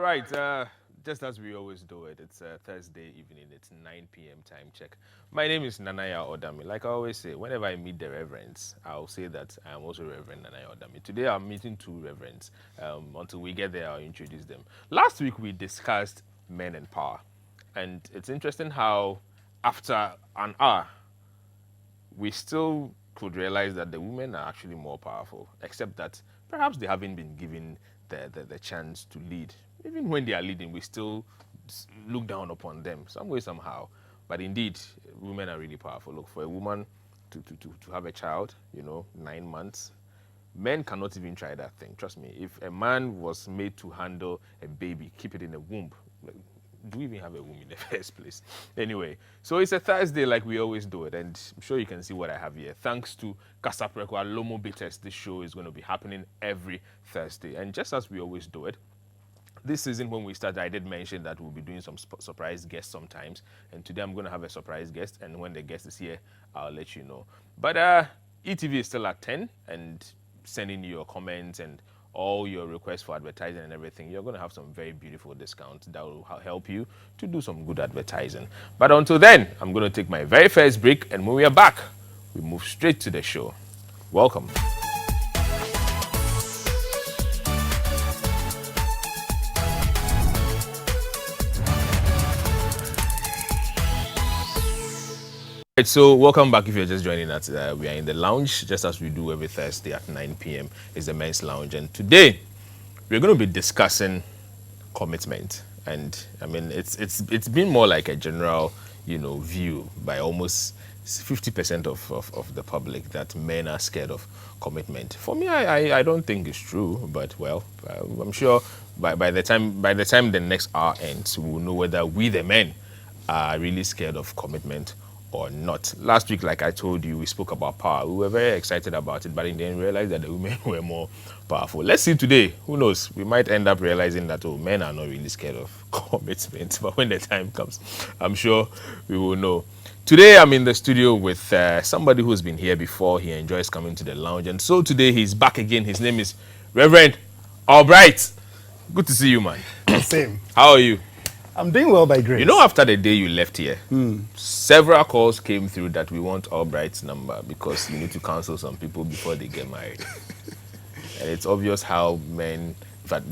right, just as we always do it, it's Thursday evening, it's 9 p.m. time check. My name is Nanaya Odami. Like I always say, whenever I meet the reverends, I'll say that I am also Reverend Nanaya Odami. Today I'm meeting two reverends. Until we get there, I'll introduce them. Last week we discussed men and power. And it's interesting how after an hour, we still could realize that the women are actually more powerful, except that perhaps they haven't been given the chance to lead. Even when they are leading, we still look down upon them some way, somehow. But indeed, women are really powerful. Look, for a woman to have a child, 9 months, men cannot even try that thing. Trust me. If a man was made to handle a baby, keep it in a womb, do we even have a womb in the first place? Anyway, so it's a Thursday like we always do it, and I'm sure you can see what I have here. Thanks to Kasapreko Lomo Bitters, this show is going to be happening every Thursday. And just as we always do it, this season when we started, I did mention that we'll be doing some surprise guests sometimes. And today I'm going to have a surprise guest, and when the guest is here, I'll let you know. But ETV is still at 10, and sending you your comments and all your requests for advertising and everything, you're going to have some very beautiful discounts that will help you to do some good advertising. But until then, I'm going to take my very first break, and when we are back, we move straight to the show. Welcome. Right, so welcome back if you're just joining us. We are in the lounge, just as we do every Thursday at 9 p.m. It's the men's lounge. And today, we're going to be discussing commitment. And I mean, it's been more like a general, view by almost 50% of the public that men are scared of commitment. For me, I don't think it's true, but well, I'm sure by the time the next hour ends, we'll know whether we the men are really scared of commitment or not. Last week, like I told you, we spoke about power. We were very excited about it, but in the end, realized that the women were more powerful. Let's see today. Who knows? We might end up realizing that, men are not really scared of commitment. But when the time comes, I'm sure we will know. Today, I'm in the studio with somebody who's been here before. He enjoys coming to the lounge. And so today, he's back again. His name is Reverend Albright. Good to see you, man. Same. How are you? I'm doing well by grace. After the day you left here, several calls came through that we want Albright's number because you need to counsel some people before they get married. And it's obvious how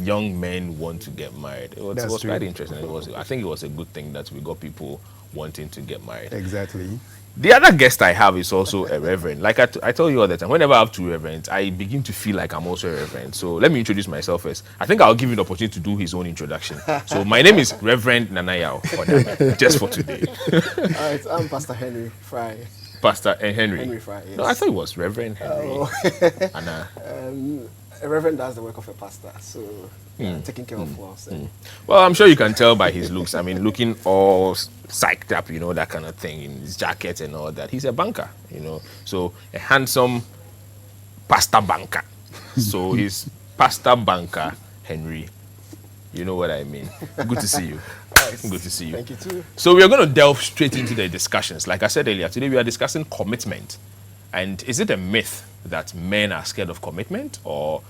young men want to get married. It was quite interesting. I think it was a good thing that we got people wanting to get married. Exactly. The other guest I have is also a reverend. Like I tell you all the time, whenever I have two reverends, I begin to feel like I'm also a reverend. So let me introduce myself first. I think I'll give him the opportunity to do his own introduction. So my name is Reverend Nanaya Odami, just for today. All right, I'm Pastor Henry Fry. Pastor Henry? Henry Fry, yes. No, I thought it was Reverend Henry. A reverend does the work of a pastor, so taking care of us. Well, I'm sure you can tell by his looks. I mean, looking all psyched up, that kind of thing, in his jacket and all that. He's a banker, so a handsome pastor banker. So he's Pastor Banker Henry. You know what I mean. Good to see you. Right. Good to see you. Thank you too. So we are going to delve straight into the discussions. Like I said earlier, today we are discussing commitment. And is it a myth that men are scared of commitment, or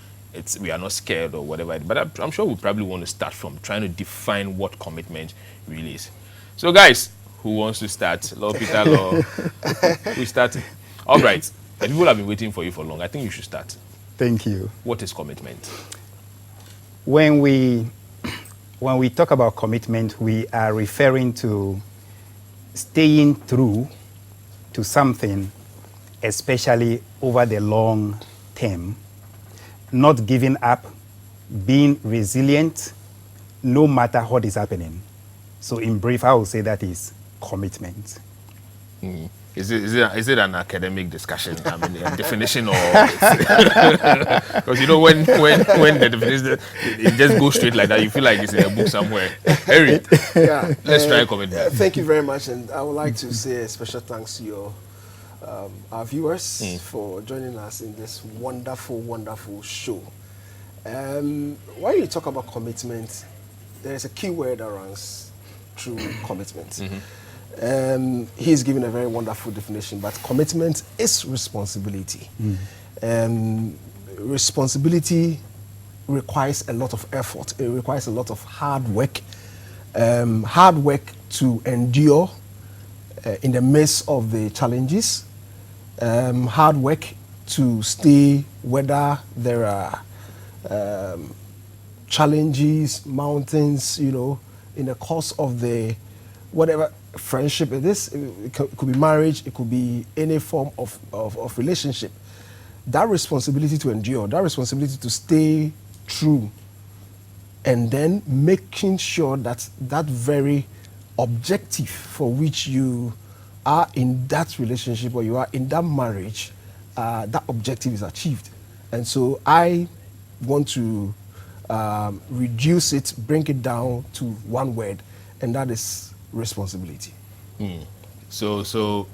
we are not scared or whatever? But I'm sure we probably want to start from trying to define what commitment really is. So guys, who wants to start? Lord Peter, Lord, we start. All right. And people have been waiting for you for long. I think you should start. Thank you. What is commitment? When we talk about commitment, we are referring to staying true to something, especially over the long term, not giving up, being resilient, no matter what is happening. So in brief, I would say that is commitment. Is it an academic discussion? I mean, a definition, or because when the definition it just goes straight like that, you feel like it's in a book somewhere. Harry, Yeah. let's try commitment. Thank you very much, and I would like to say a special thanks to our viewers for joining us in this wonderful, wonderful show. When you talk about commitment, there is a key word that runs through commitment. He's given a very wonderful definition, but commitment is responsibility. Responsibility requires a lot of effort. It requires a lot of hard work to endure in the midst of the challenges, hard work to stay whether there are challenges, mountains, in the course of the whatever friendship it is. It could be marriage, it could be any form of relationship. That responsibility to endure, that responsibility to stay true, and then making sure that that very objective for which you are in that relationship or you are in that marriage, that objective is achieved. And so I want to reduce it, bring it down to one word, and that is responsibility. So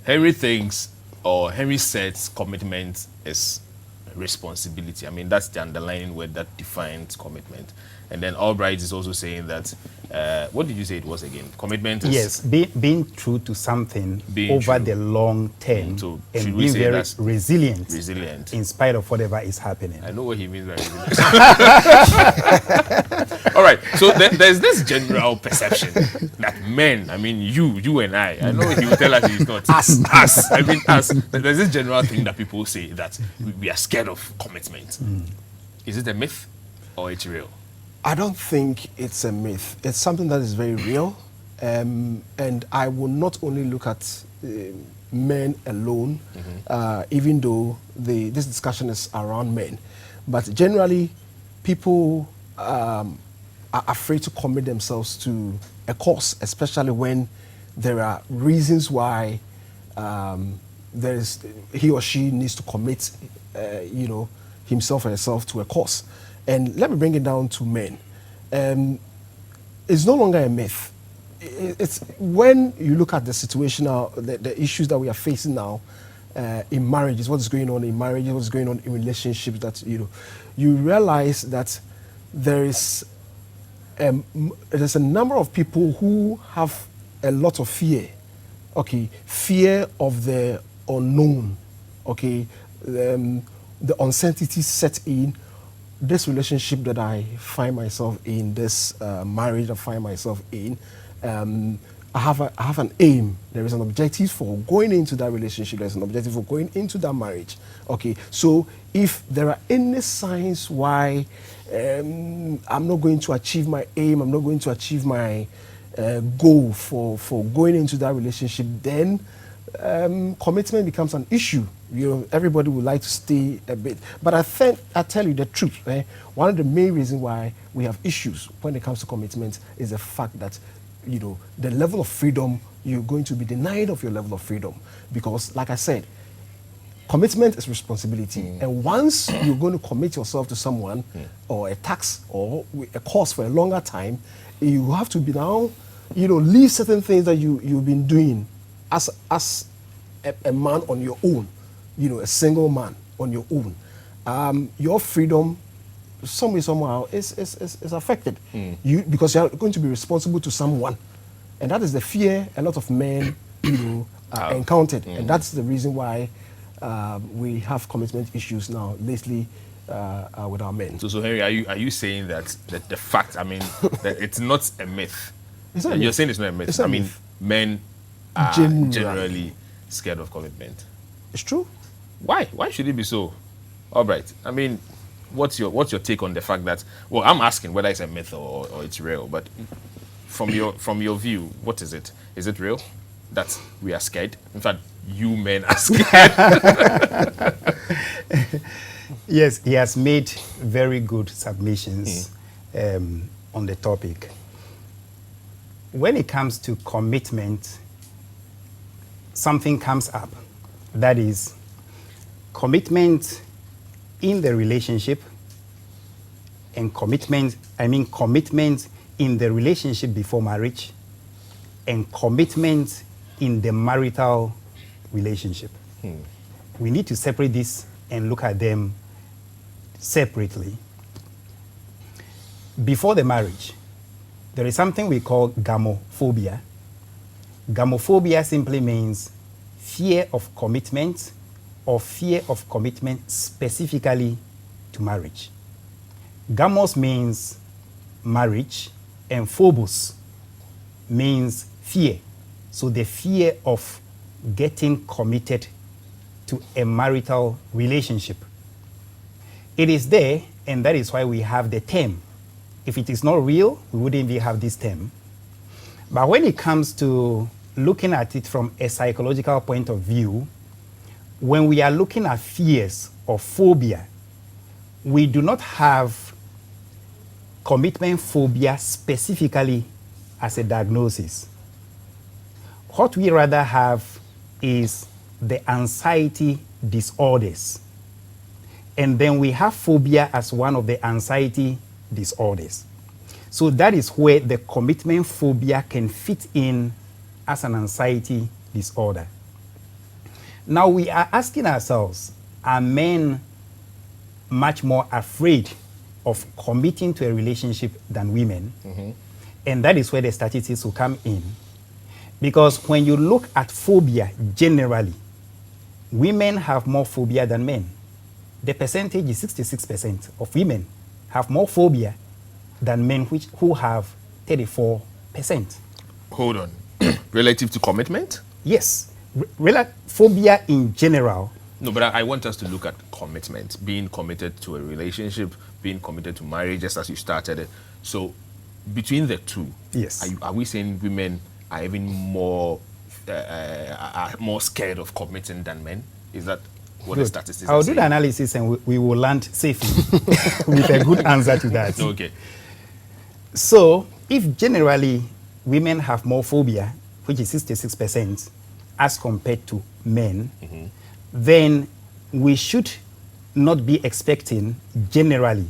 Henry thinks, or Henry says, commitment is responsibility. I mean, that's the underlying word that defines commitment. And then Albright is also saying that, what did you say it was again? Commitment is... Yes, being true to something Being over true. the long term, So should and we being say very that's resilient in spite of whatever is happening. I know what he means by resilient. All right, so there's this general perception that men, I mean you and I know he will tell us he's not. Us. I mean us. There's this general thing that people say that we are scared of commitment. Is it a myth or it's real? I don't think it's a myth. It's something that is very real. And I will not only look at men alone, even though this discussion is around men. But generally, people are afraid to commit themselves to a cause, especially when there are reasons why he or she needs to commit, himself or herself to a cause. And let me bring it down to men. It's no longer a myth. It's when you look at the situation now, the issues that we are facing now in marriages, what's going on in marriages, what's going on in relationships, that you realize that there's a number of people who have a lot of fear. Okay, fear of the unknown. Okay, the uncertainty set in. This relationship that I find myself in, this marriage I find myself in, I have an aim. There is an objective for going into that relationship. There's an objective for going into that marriage. Okay, so if there are any signs why I'm not going to achieve my aim, I'm not going to achieve my goal for going into that relationship, then commitment becomes an issue. Everybody would like to stay a bit. But I tell you the truth. One of the main reasons why we have issues when it comes to commitment is the fact that, the level of freedom, you're going to be denied of your level of freedom. Because, like I said, commitment is responsibility. And once you're going to commit yourself to someone or a task or a cause for a longer time, you have to be now, leave certain things that you've been doing as a man on your own. A single man on your own, your freedom, somehow is affected. Because you are going to be responsible to someone, and that is the fear a lot of men, encountered, and that's the reason why we have commitment issues now lately with our men. So Henry, are you saying that the fact? I mean, that it's not a myth. It's not a You're myth. saying it's not a myth. It's not I a mean, myth. men are generally scared of commitment. It's true. Why? Why should it be so? Albright. I mean, what's your take on the fact that? Well, I'm asking whether it's a myth or it's real. But from your view, what is it? Is it real that we are scared? In fact, you men are scared. Yes, he has made very good submissions on the topic. When it comes to commitment, something comes up. That is commitment in the relationship, and commitment in the relationship before marriage, and commitment in the marital relationship. We need to separate this and look at them separately. Before the marriage, there is something we call gamophobia. Gamophobia simply means fear of commitment, or fear of commitment specifically to marriage. Gamos means marriage, and phobos means fear. So the fear of getting committed to a marital relationship. It is there, and that is why we have the term. If it is not real, we wouldn't even have this term. But when it comes to looking at it from a psychological point of view, when we are looking at fears or phobia, we do not have commitment phobia specifically as a diagnosis. What we rather have is the anxiety disorders. And then we have phobia as one of the anxiety disorders. So that is where the commitment phobia can fit in as an anxiety disorder. Now we are asking ourselves, are men much more afraid of committing to a relationship than women? Mm-hmm. And that is where the statistics will come in. Because when you look at phobia generally, women have more phobia than men. The percentage is 66% of women have more phobia than men who have 34%. Hold on. Relative to commitment? Yes. Phobia in general. No, but I want us to look at commitment, being committed to a relationship, being committed to marriage, just as you started it. So between the two, yes, are we saying women are even more scared of committing than men? Is that what the statistics are I'll saying? do the analysis and we will land safely with a good answer to that. Okay. So if generally women have more phobia, which is 66%, as compared to men, mm-hmm, then we should not be expecting generally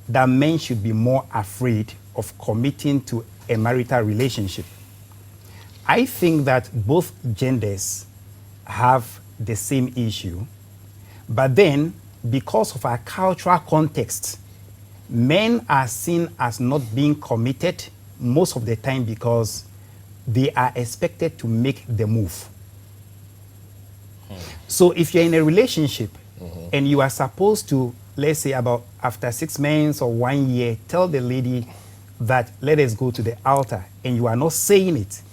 that men should be more afraid of committing to a marital relationship. I think that both genders have the same issue, but then because of our cultural context, men are seen as not being committed most of the time because they are expected to make the move. So if you're in a relationship, mm-hmm, and you are supposed to, let's say about after 6 months or 1 year, tell the lady that let us go to the altar, and you are not saying it,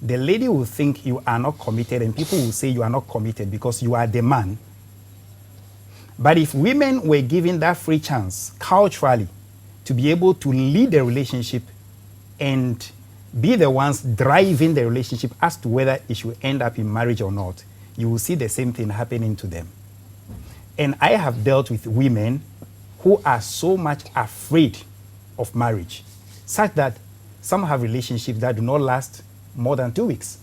the lady will think you are not committed, and people will say you are not committed because you are the man. But if women were given that free chance culturally to be able to lead the relationship and be the ones driving the relationship as to whether it should end up in marriage or not, you will see the same thing happening to them. And I have dealt with women who are so much afraid of marriage, such that some have relationships that do not last more than 2 weeks.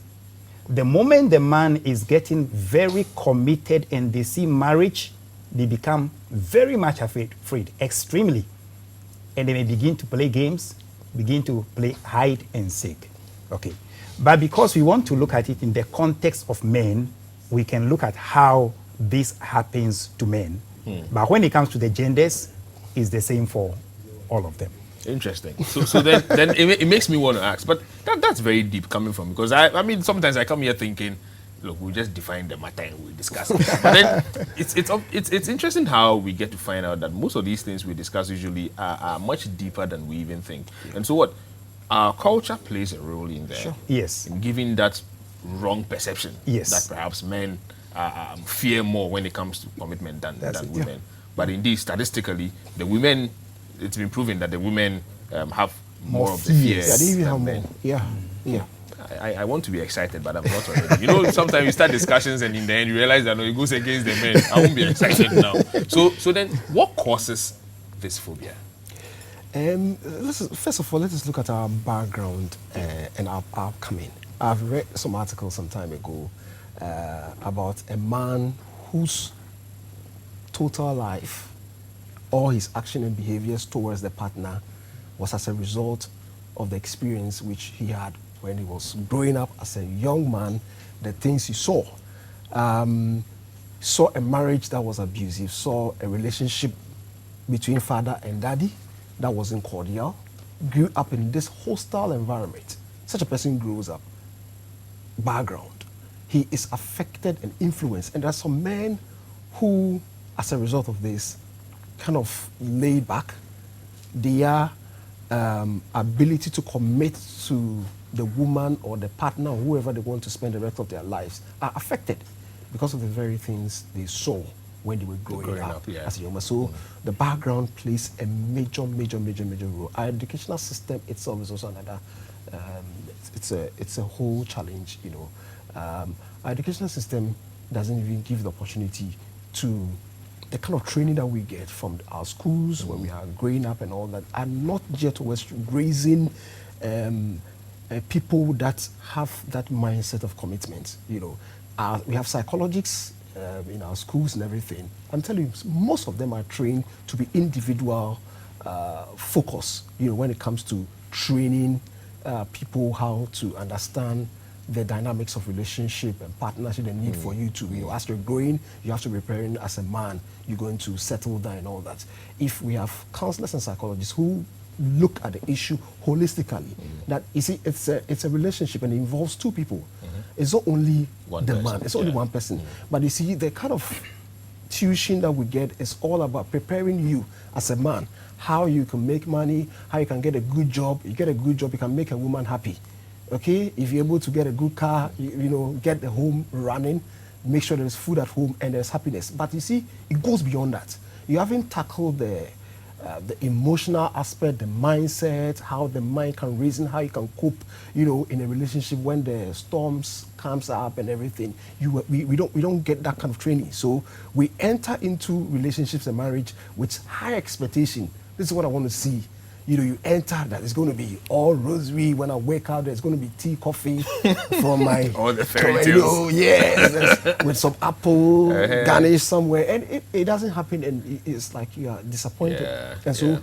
The moment the man is getting very committed and they see marriage, they become very much afraid, extremely. And they may begin to play games, begin to play hide and seek. Okay. But because we want to look at it in the context of men, we can look at how this happens to men. But when it comes to the genders, it's the same for all of them. Interesting. So then it makes me want to ask, but that's very deep coming from, because I mean, sometimes I come here thinking, look, we'll just define the matter and we'll discuss it. But then it's interesting how we get to find out that most of these things we discuss usually are much deeper than we even think. And so what? Our culture plays a role in there. Sure. Yes. In giving that wrong perception. Yes. That perhaps men fear more when it comes to commitment than women. Yeah. But indeed, statistically, the women, it's been proven that the women have more of the fear than men. Yeah. Yeah. I want to be excited, but I'm not already. You know, sometimes you start discussions and in the end you realize that no, it goes against the men. I won't be excited now. So then, what causes this phobia? First of all, let us look at our background and our upcoming. I've read some articles some time ago about a man whose total life, all his action and behaviors towards the partner was as a result of the experience which he had when he was growing up as a young man, the things he saw. Saw a marriage that was abusive, saw a relationship between father and daddy that wasn't cordial, grew up in this hostile environment. Such a person grows up. Background. He is affected and influenced. And there are some men who, as a result of this, kind of laid back, their ability to commit to the woman or the partner or whoever they want to spend the rest of their lives are affected because of the very things they saw when they were growing up yeah. as a young man. So the background plays a major role. Our educational system itself is also another. It's a whole challenge, you know. Our educational system doesn't even give the opportunity to the kind of training that we get from our schools when we are growing up and all that are not yet towards raising people that have that mindset of commitment. You know, we have psychologists in our schools and everything. I'm telling you, most of them are trained to be individual focus. You know, when it comes to training people how to understand the dynamics of relationship and partnership, the need for you to, you know, as you're growing, you have to be preparing as a man, you're going to settle down and all that. If we have counselors and psychologists who look at the issue holistically, that you see, it's a relationship and it involves two people. It's not only One the person, man, it's only one person. But you see, the kind of tuition that we get is all about preparing you as a man, how you can make money, how you can get a good job. You get a good job, you can make a woman happy. Okay, if you're able to get a good car, you know, get the home running, make sure there's food at home and there's happiness. But you see, it goes beyond that. You haven't tackled the emotional aspect, the mindset, how the mind can reason, how you can cope, you know, in a relationship when the storms comes up and everything. We don't get that kind of training. So we enter into relationships and marriage with high expectation. This is what I want to see. You know, you enter that it's going to be all rosary. When I wake up, there's going to be tea, coffee from my All the fairy tales. yes, with some apple garnish somewhere, and it doesn't happen, and it's like you are disappointed. Yeah, And so,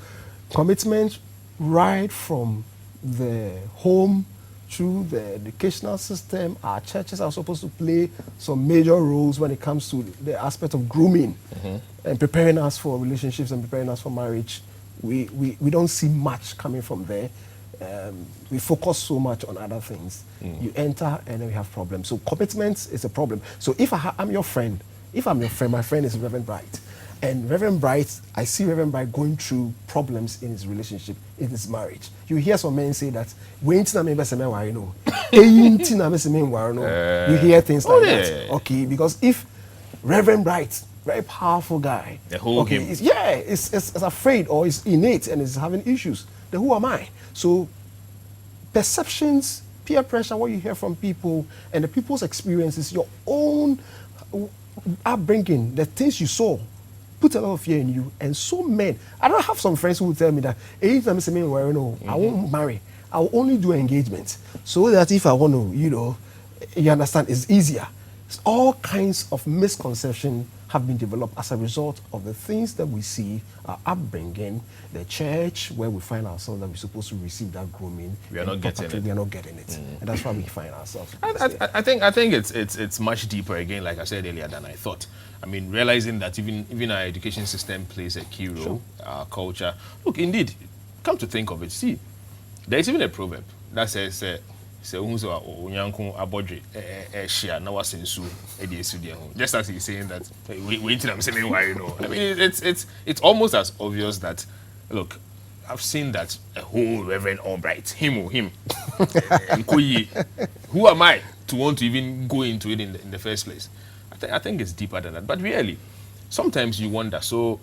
commitment right from the home through the educational system, our churches are supposed to play some major roles when it comes to the aspect of grooming and preparing us for relationships and preparing us for marriage. We don't see much coming from there. We focus so much on other things. You enter and then we have problems. So commitment is a problem. So if I'm your friend, my friend is Reverend Bright. And Reverend Bright, I see Reverend Bright going through problems in his relationship, in his marriage. You hear some men say that, you hear things like that. Okay, because if Reverend Bright, very powerful guy. The whole okay, him. is afraid or is innate and is having issues. Then who am I? So perceptions, peer pressure, what you hear from people, and the people's experiences, your own upbringing, the things you saw, put a lot of fear in you. And so men, I don't have some friends who will tell me that anytime I say, I won't marry. I will only do engagement. So that if I want to, you understand, it's easier. It's all kinds of misconception have been developed as a result of the things that we see, our upbringing, the church, where we find ourselves that we're supposed to receive that grooming. We are not getting it. We are not getting it. And that's why we find ourselves. I think it's much deeper again, like I said earlier, than I thought. I mean, realizing that even our education system plays a key role, our culture. Look, indeed, come to think of it, see, there's even a proverb that says, just as he's saying that, I mean, it's almost as obvious that, look, I've seen that a whole Reverend Albright, him, who am I to want to even go into it in the first place? I think it's deeper than that. But really, sometimes you wonder, so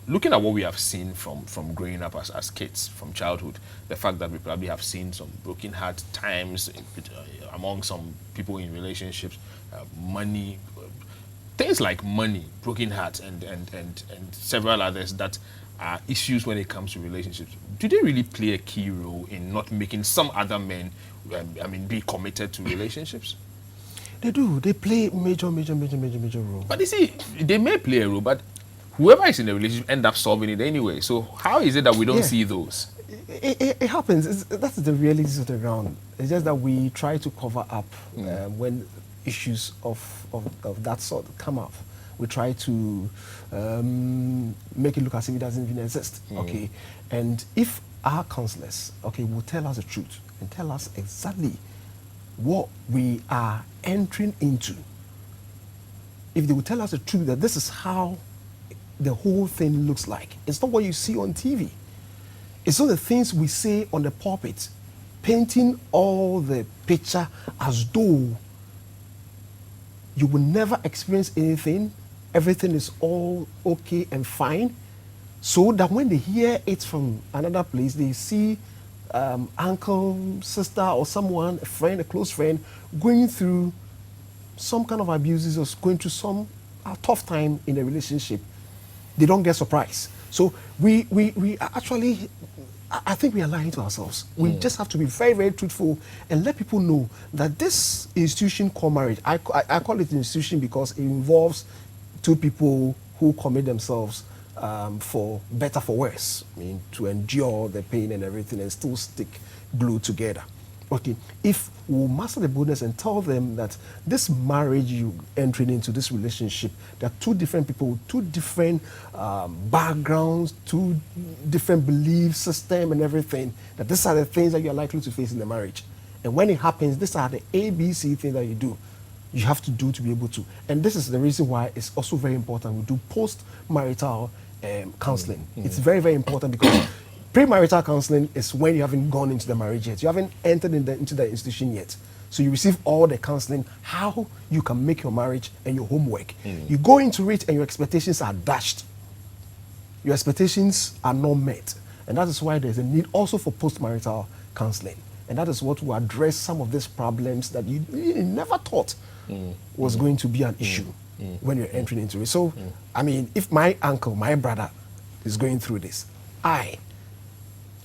looking at what we have seen from growing up as kids, from childhood, the fact that we probably have seen some broken heart times among some people in relationships, money, things like money, broken hearts, and several others that are issues when it comes to relationships. Do they really play a key role in not making some other men, be committed to relationships? They do. They play major role. But you see, they may play a role, but whoever is in the relationship end up solving it anyway. So how is it that we don't see those? It happens. That's the realities of the ground. It's just that we try to cover up when issues of that sort come up. We try to make it look as if it doesn't even exist. Okay, and if our counselors, will tell us the truth and tell us exactly what we are entering into, if they will tell us the truth that this is how the whole thing looks like. It's not what you see on TV. It's not the things we say on the pulpit, painting all the picture as though you will never experience anything. Everything is all okay and fine. So that when they hear it from another place, they see uncle, sister, or someone, a friend, a close friend, going through some kind of abuses or going through some tough time in a relationship, they don't get surprised. So we actually, I think we are lying to ourselves. We just have to be very, very truthful and let people know that this institution called marriage, I call it an institution because it involves two people who commit themselves for better, for worse, I mean, to endure the pain and everything and still stick glued together. Okay, if we master the boldness and tell them that this marriage you entering into, this relationship, there are two different people, two different backgrounds, two different belief system and everything, that these are the things that you're likely to face in the marriage. And when it happens, these are the ABC things that you have to do to be able to. And this is the reason why it's also very important we do post-marital counseling. It's very, very important because premarital counseling is when you haven't gone into the marriage yet. You haven't entered into the institution yet. So you receive all the counseling, how you can make your marriage and your homework. You go into it and your expectations are dashed. Your expectations are not met. And that is why there's a need also for post-marital counseling. And that is what will address some of these problems that you never thought was going to be an issue when you're entering into it. So, I mean, if my uncle, my brother is going through this, I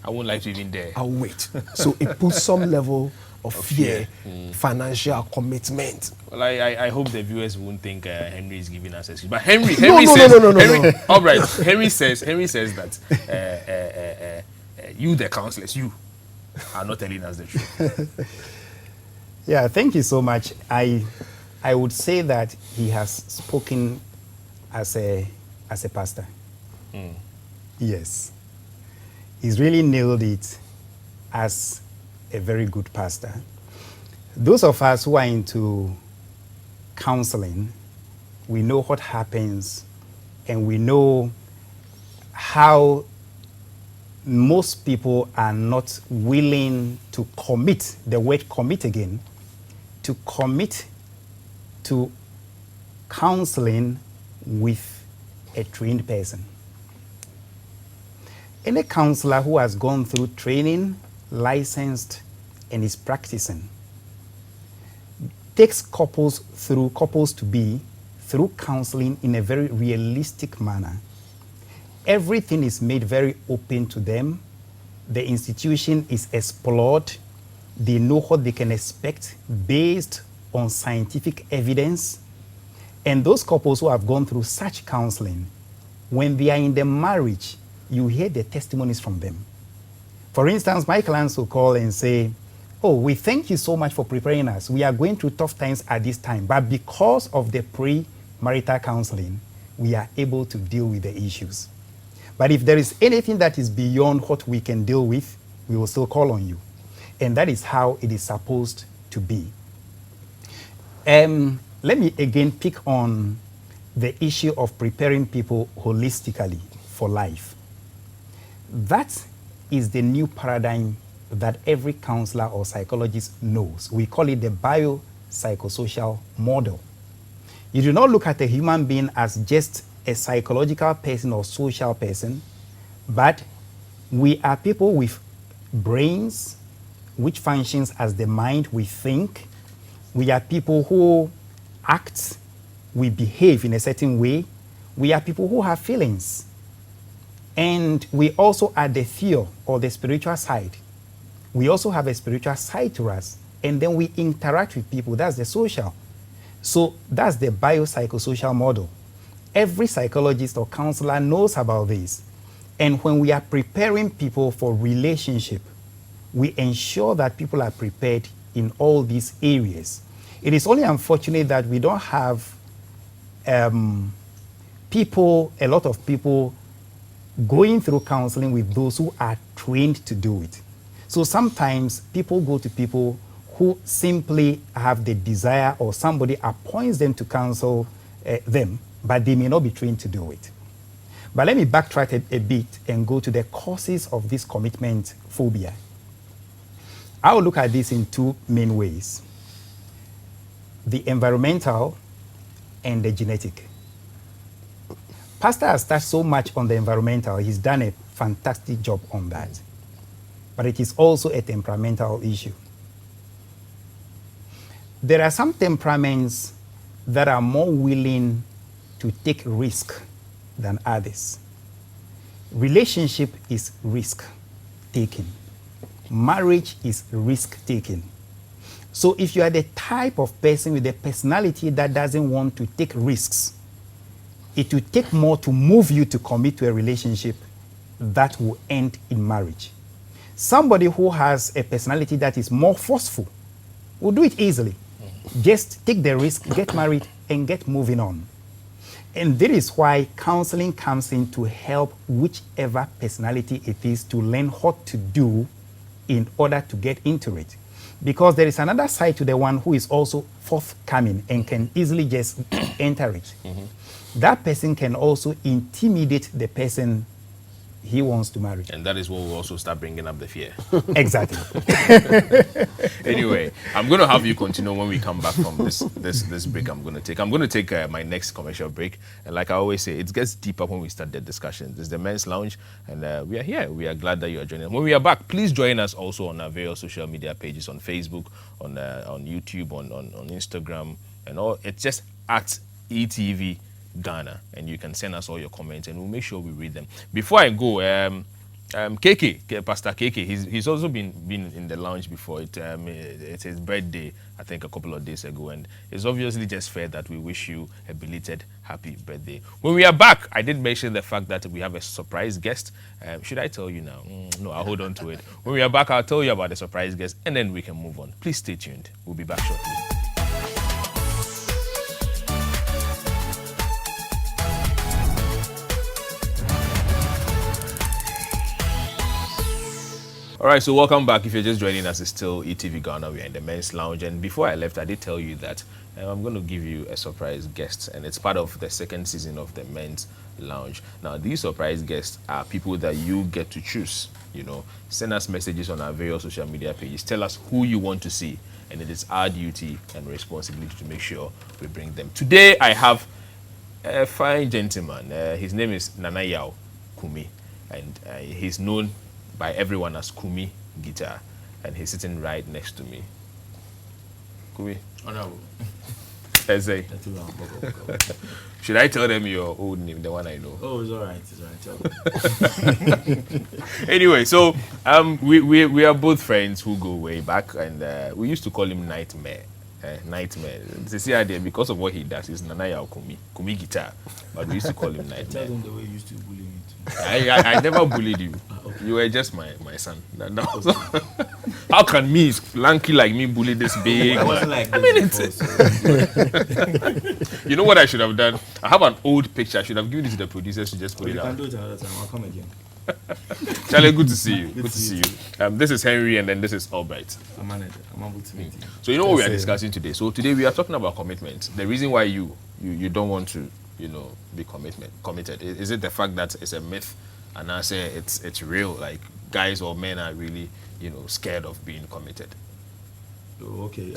won't like to even dare. I'll wait. So it puts some level of fear, financial commitment. Well, I hope the viewers won't think Henry is giving us excuse. But Henry No. Albright, Henry says that you, the counselors, you are not telling us the truth. Yeah, thank you so much. I would say that he has spoken as a pastor. Yes. He's really nailed it as a very good pastor. Those of us who are into counseling, we know what happens and we know how most people are not willing to commit, the word commit again, to commit to counseling with a trained person. Any counselor who has gone through training, licensed, and is practicing, takes couples to be through counseling in a very realistic manner. Everything is made very open to them. The institution is explored. They know what they can expect based on scientific evidence. And those couples who have gone through such counseling, when they are in the marriage, you hear the testimonies from them. For instance, my clients will call and say, oh, we thank you so much for preparing us. We are going through tough times at this time, but because of the pre-marital counseling, we are able to deal with the issues. But if there is anything that is beyond what we can deal with, we will still call on you. And that is how it is supposed to be. Let me again pick on the issue of preparing people holistically for life. That is the new paradigm that every counselor or psychologist knows. We call it the biopsychosocial model. You do not look at a human being as just a psychological person or social person, but we are people with brains which functions as the mind. We think. We are people who act, we behave in a certain way. We are people who have feelings. And we also are the theo, or the spiritual side. We also have a spiritual side to us. And then we interact with people. That's the social. So that's the biopsychosocial model. Every psychologist or counselor knows about this. And when we are preparing people for relationship, we ensure that people are prepared in all these areas. It is only unfortunate that we don't have a lot of people going through counseling with those who are trained to do it. So sometimes people go to people who simply have the desire, or somebody appoints them to counsel them, but they may not be trained to do it. But let me backtrack a bit and go to the causes of this commitment phobia. I will look at this in two main ways: the environmental and the genetic. Pastor has touched so much on the environmental. He's done a fantastic job on that. But it is also a temperamental issue. There are some temperaments that are more willing to take risk than others. Relationship is risk taking. Marriage is risk taking. So if you are the type of person with a personality that doesn't want to take risks, it will take more to move you to commit to a relationship that will end in marriage. Somebody who has a personality that is more forceful will do it easily. Just take the risk, get married, and get moving on. And that is why counseling comes in to help whichever personality it is to learn what to do in order to get into it. Because there is another side to the one who is also forthcoming and can easily just enter it. That person can also intimidate the person he wants to marry. And that is what will also start bringing up the fear. Exactly. Anyway, I'm going to have you continue when we come back from this break I'm going to take. I'm going to take my next commercial break. And like I always say, it gets deeper when we start the discussions. It's the Men's Lounge, and we are here. We are glad that you are joining us. When we are back, please join us also on our various social media pages, on Facebook, on YouTube, on Instagram, and all. It's just at ETV Ghana, and you can send us all your comments and we'll make sure we read them. Before I go, Pastor KK, he's also been in the lounge before. It's his birthday, I think, a couple of days ago, and it's obviously just fair that we wish you a belated happy birthday. When we are back, I did mention the fact that we have a surprise guest. Should I tell you now? No, I'll hold on to it. When we are back, I'll tell you about the surprise guest, and then we can move on. Please stay tuned. We'll be back shortly. All right, so welcome back. If you're just joining us, it's still ETV Ghana. We are in the Men's Lounge. And before I left, I did tell you that I'm going to give you a surprise guest. And it's part of the second season of the Men's Lounge. Now, these surprise guests are people that you get to choose. You know, send us messages on our various social media pages. Tell us who you want to see. And it is our duty and responsibility to make sure we bring them. Today, I have a fine gentleman. His name is Nanayao Kumi. And he's known by everyone as Kumi Guitar, and he's sitting right next to me. Kumi. Honorable. Let's say. Should I tell them your old name, the one I know? Oh, it's all right. It's all right. Anyway, so we are both friends who go way back, and we used to call him Nightmare. Nightmare. It's a idea because of what he does. He's Nanaya Kumi Guitar, but we used to call him Nightmare. Tell them the way you used to bully me too. I never bullied you. Okay. You were just my son. How can me, lanky like me, bully this big? I wasn't like this You know what I should have done? I have an old picture. I should have given it to the producers to just put it out. You can do it another time. I'll come again. Charlie, good to see you. Good to see you. This is Henry, and then this is Albright. I'm manager. I'm able to meet you. So you know what we are discussing today. So today we are talking about commitment. The reason why you don't want to, be committed. Is it the fact that it's a myth, and I say it's real? Like guys or men are really, scared of being committed. Oh, okay.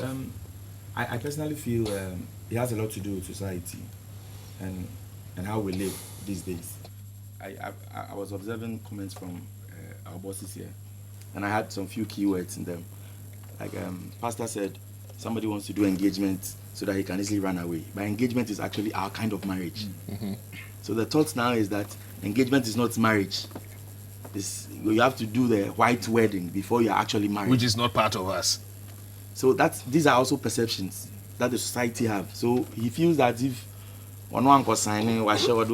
I personally feel it has a lot to do with society, and how we live these days. I was observing comments from our bosses here, and I had some few keywords in them. Like Pastor said, somebody wants to do engagement so that he can easily run away. But engagement is actually our kind of marriage. Mm-hmm. So the thought now is that engagement is not marriage. You have to do the white wedding before you're actually married. Which is not part of us. So these are also perceptions that the society have. So he feels that if one uncle signing wait 70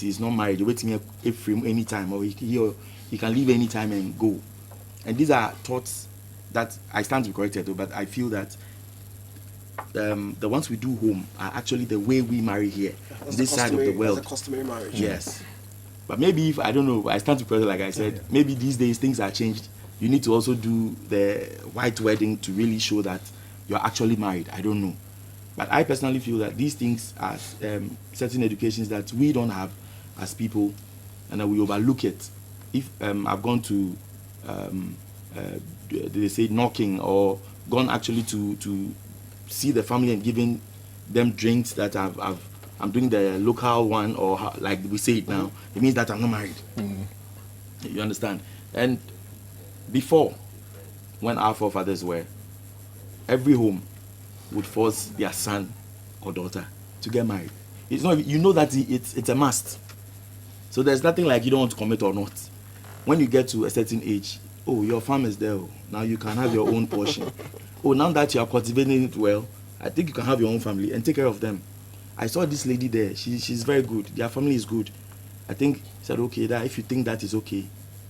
is not married, waiting frame anytime, or he can leave anytime and go. And these are thoughts that I stand to be corrected, but I feel that the ones we do home are actually the way we marry here, this side of the world. That's a customary marriage. Yes. But maybe if I don't know, I stand to be corrected, like I said, maybe these days things are changed. You need to also do the white wedding to really show that you're actually married. I don't know. But I personally feel that these things are certain educations that we don't have as people, and that we overlook it. If I've gone to, they say knocking, or gone actually to see the family and giving them drinks that I'm doing the local one, or like we say it now, it means that I'm not married. You understand? And before, when our forefathers were, every home would force their son or daughter to get married. It's not, you know that it's a must. So there's nothing like you don't want to commit or not. When you get to a certain age, oh, your farm is there. Oh, now you can have your own portion. Oh, now that you are cultivating it well, I think you can have your own family and take care of them. I saw this lady there. She's very good. Their family is good. I think said, okay, that if you think that is okay,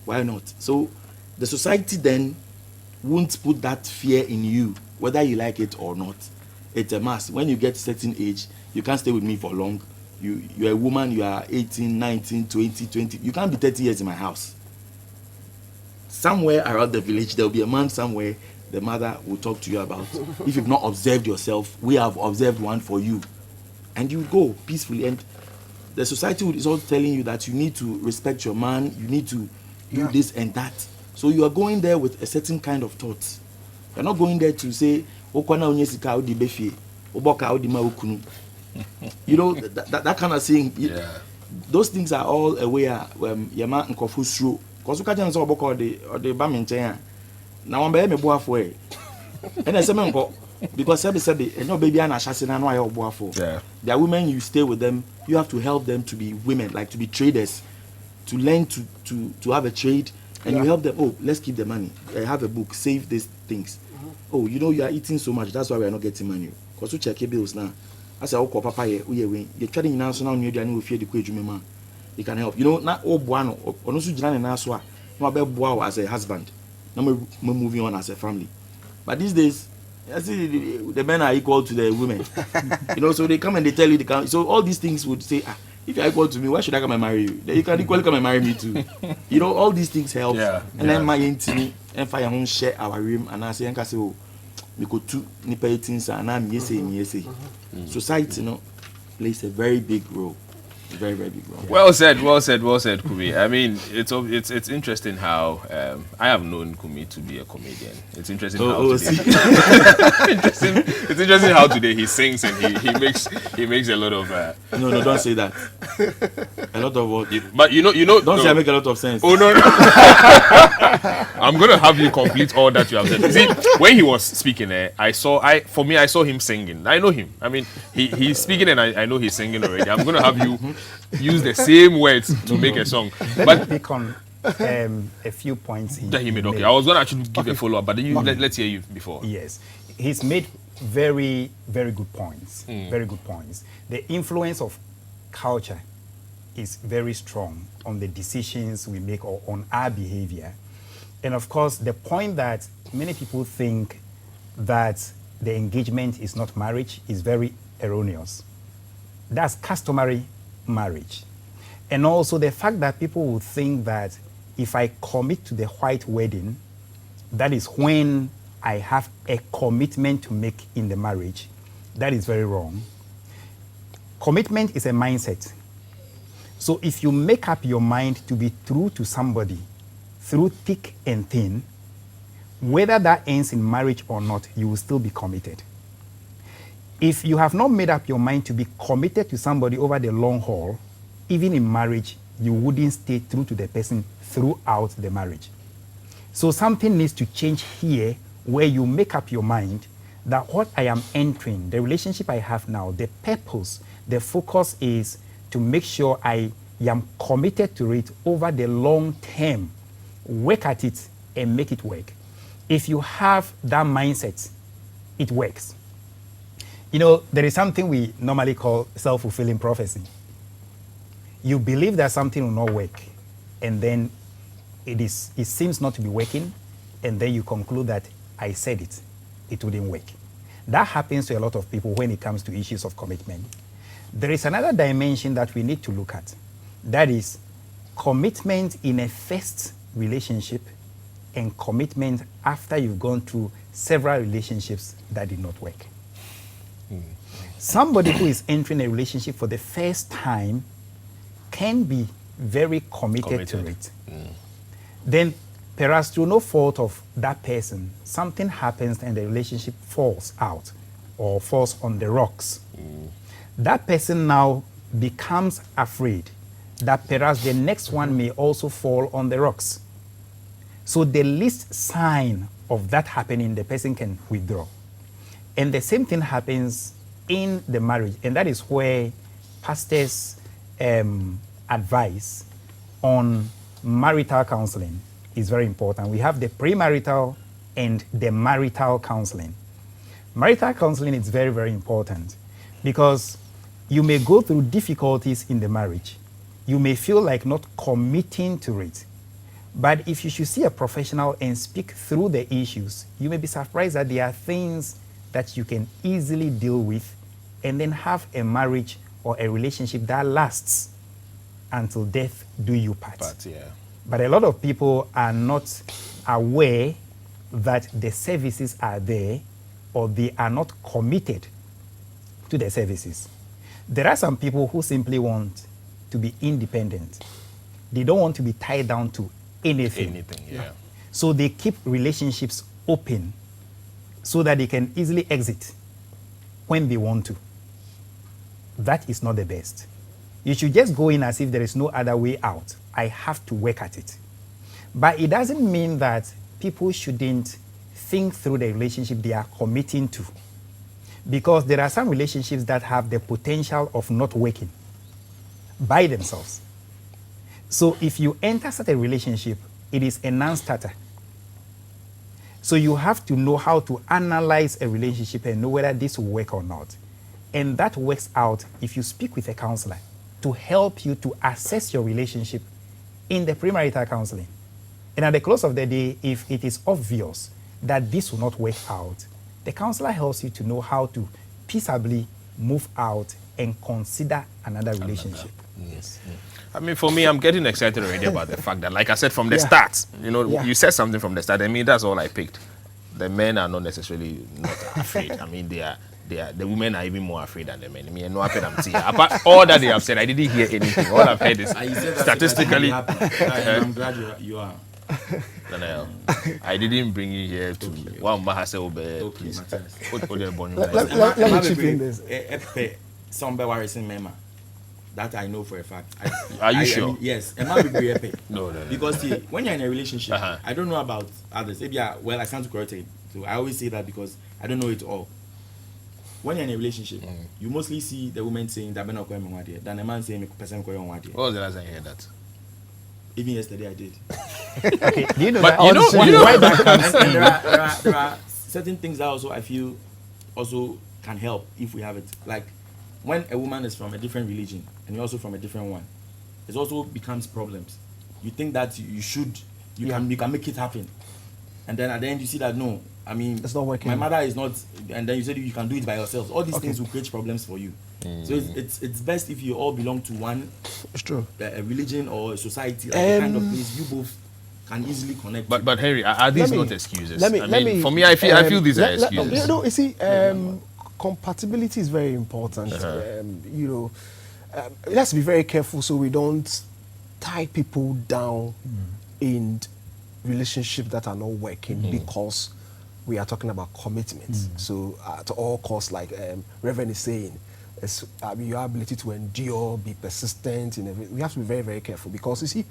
why not? So the society then won't put that fear in you, whether you like it or not. It's a must. When you get a certain age, you can't stay with me for long. You're a woman, you are 18, 19, 20. You can't be 30 years in my house. Somewhere around the village, there will be a man somewhere the mother will talk to you about. If you've not observed yourself, we have observed one for you. And you go peacefully. And the society is also telling you that you need to respect your man, you need to do this and that. So you are going there with a certain kind of thoughts. You're not going there to say, you know, that kind of thing. Yeah. Those things are all aware Yama and Kofusru. Because you can't say about the Bamin. Now I'm baby boy for it. And I say, because Sebi, and no baby and assassin and why boy for. Yeah. There are women, you stay with them, you have to help them to be women, like to be traders, to learn to have a trade, and you help them. Oh, let's keep the money. I have a book, save these things. Oh, you know, you are eating so much, that's why we are not getting money. Because we check your bills now. I say, oh, papa, you're trading in answer now, you don't fear the quid, you can help. You know, not all buano, or no sujan and aswa, no about boa as a husband. Now we're moving on as a family. But these days, I see the men are equal to the women. You know, so they come and they tell you, so all these things would say, if you're equal to me, why should I come and marry you? Then you can equally come and marry me too. You know, all these things help. Yeah, And then my intimate and fire home share our room, and I say, oh, we go to nipa things and I'm yes. Society, you know, plays a very big role. Very, very big role. Well said, Kumi. I mean, it's interesting how I have known Kumi to be a comedian. It's interesting it's interesting how today he sings and he makes a lot of no, don't say that. A lot of what? But you know don't say I make a lot of sense. Oh no. I'm gonna have you complete all that you have said. See, when he was speaking I saw him singing. I know him. I mean, he's speaking and I know he's singing already. I'm gonna have you use the same words to make a song. Let me pick on a few points that he made. Okay, I was going to actually give a follow-up, but let's hear you before. Yes, he's made very, very good points. Very good points. The influence of culture is very strong on the decisions we make or on our behavior. And of course, the point that many people think that the engagement is not marriage is very erroneous. That's customary marriage. And also the fact that people will think that if I commit to the white wedding, that is when I have a commitment to make in the marriage. That is very wrong. Commitment is a mindset. So if you make up your mind to be true to somebody through thick and thin, whether that ends in marriage or not, you will still be committed. If you have not made up your mind to be committed to somebody over the long haul, even in marriage, you wouldn't stay true to the person throughout the marriage. So something needs to change here where you make up your mind that what I am entering, the relationship I have now, the purpose, the focus is to make sure I am committed to it over the long term. Work at it and make it work. If you have that mindset, it works. You know, there is something we normally call self-fulfilling prophecy. You believe that something will not work, and then it seems not to be working, and then you conclude that I said it wouldn't work. That happens to a lot of people when it comes to issues of commitment. There is another dimension that we need to look at. That is commitment in a first relationship and commitment after you've gone through several relationships that did not work. Somebody who is entering a relationship for the first time can be very committed to it. Then, perhaps through no fault of that person, something happens and the relationship falls out or falls on the rocks. That person now becomes afraid that perhaps the next one may also fall on the rocks. So the least sign of that happening, the person can withdraw. And the same thing happens in the marriage, and that is where pastors' advice on marital counseling is very important. We have the premarital and the marital counseling. Marital counseling is very, very important because you may go through difficulties in the marriage. You may feel like not committing to it. But if you should see a professional and speak through the issues, you may be surprised that there are things that you can easily deal with and then have a marriage or a relationship that lasts until death do you part. But a lot of people are not aware that the services are there or they are not committed to the services. There are some people who simply want to be independent. They don't want to be tied down to anything. So they keep relationships open so that they can easily exit when they want to. That is not the best. You should just go in as if there is no other way out. I have to work at it. But it doesn't mean that people shouldn't think through the relationship they are committing to. Because there are some relationships that have the potential of not working by themselves. So if you enter such a relationship, it is a non-starter. So you have to know how to analyze a relationship and know whether this will work or not. And that works out if you speak with a counselor to help you to assess your relationship in the premarital counseling. And at the close of the day, if it is obvious that this will not work out, the counselor helps you to know how to peaceably move out and consider another relationship. Yes. I mean, for me, I'm getting excited already about the fact that, like I said from the start, you said something from the start. I mean, that's all I picked. The men are not necessarily not afraid. I mean, the women are even more afraid than the men. I mean, no apart all that they have said, I didn't hear anything. All I've heard is statistically. I'm glad you are. I didn't bring you here to one please. Let me chip in this. That I know for a fact. Are you sure? I mean, yes. It might be very No. Because see, when you're in a relationship, I don't know about others. Maybe I stand to correct it. So I always say that because I don't know it all. When you're in a relationship, you mostly see the woman saying that I'm not going on than the man saying person going on. What was the last time you heard that? Even yesterday I did. Okay. Do you know but that? you know why that comes in? There are certain things that also I feel also can help if we have it. Like when a woman is from a different religion and you're also from a different one, it also becomes problems. You think that you can make it happen, and then at the end you see that no, I mean it's not working. My mother is not, and then you said you can do it by yourself. All these things will create problems for you. So it's best if you all belong to one. It's true. A religion or a society, like the kind of place you both can easily connect. But Henry, are these not excuses? Let me. For me, I feel these are excuses. You see, compatibility is very important. Let's be very careful so we don't tie people down in relationships that are not working because we are talking about commitment. So at all costs, like Reverend is saying, your ability to endure, be persistent, we have to be very, very careful because you see,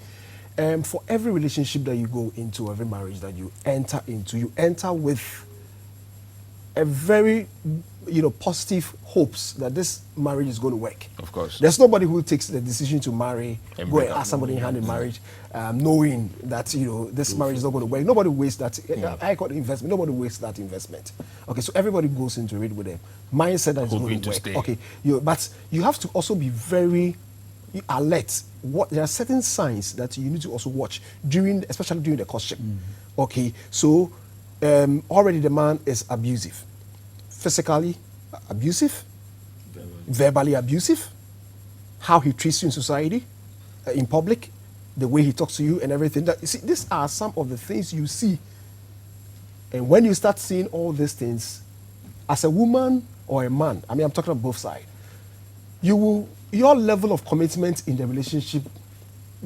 for every relationship that you go into, every marriage that you enter into, you enter with a very, positive hopes that this marriage is going to work. Of course. There's nobody who takes the decision to marry, go and ask somebody in hand in marriage, knowing that, this marriage is not going to work. Nobody wastes that. I got investment. Nobody wastes that investment. Okay, so everybody goes into it with a mindset that it's going to work. Stay. Okay, but you have to also be very alert. There are certain signs that you need to also watch especially during the courtship. Okay, so already the man is abusive, physically abusive, verbally abusive, how he treats you in society, in public, the way he talks to you and everything. You see, these are some of the things you see. And when you start seeing all these things, as a woman or a man, I mean, I'm talking about both sides, your level of commitment in the relationship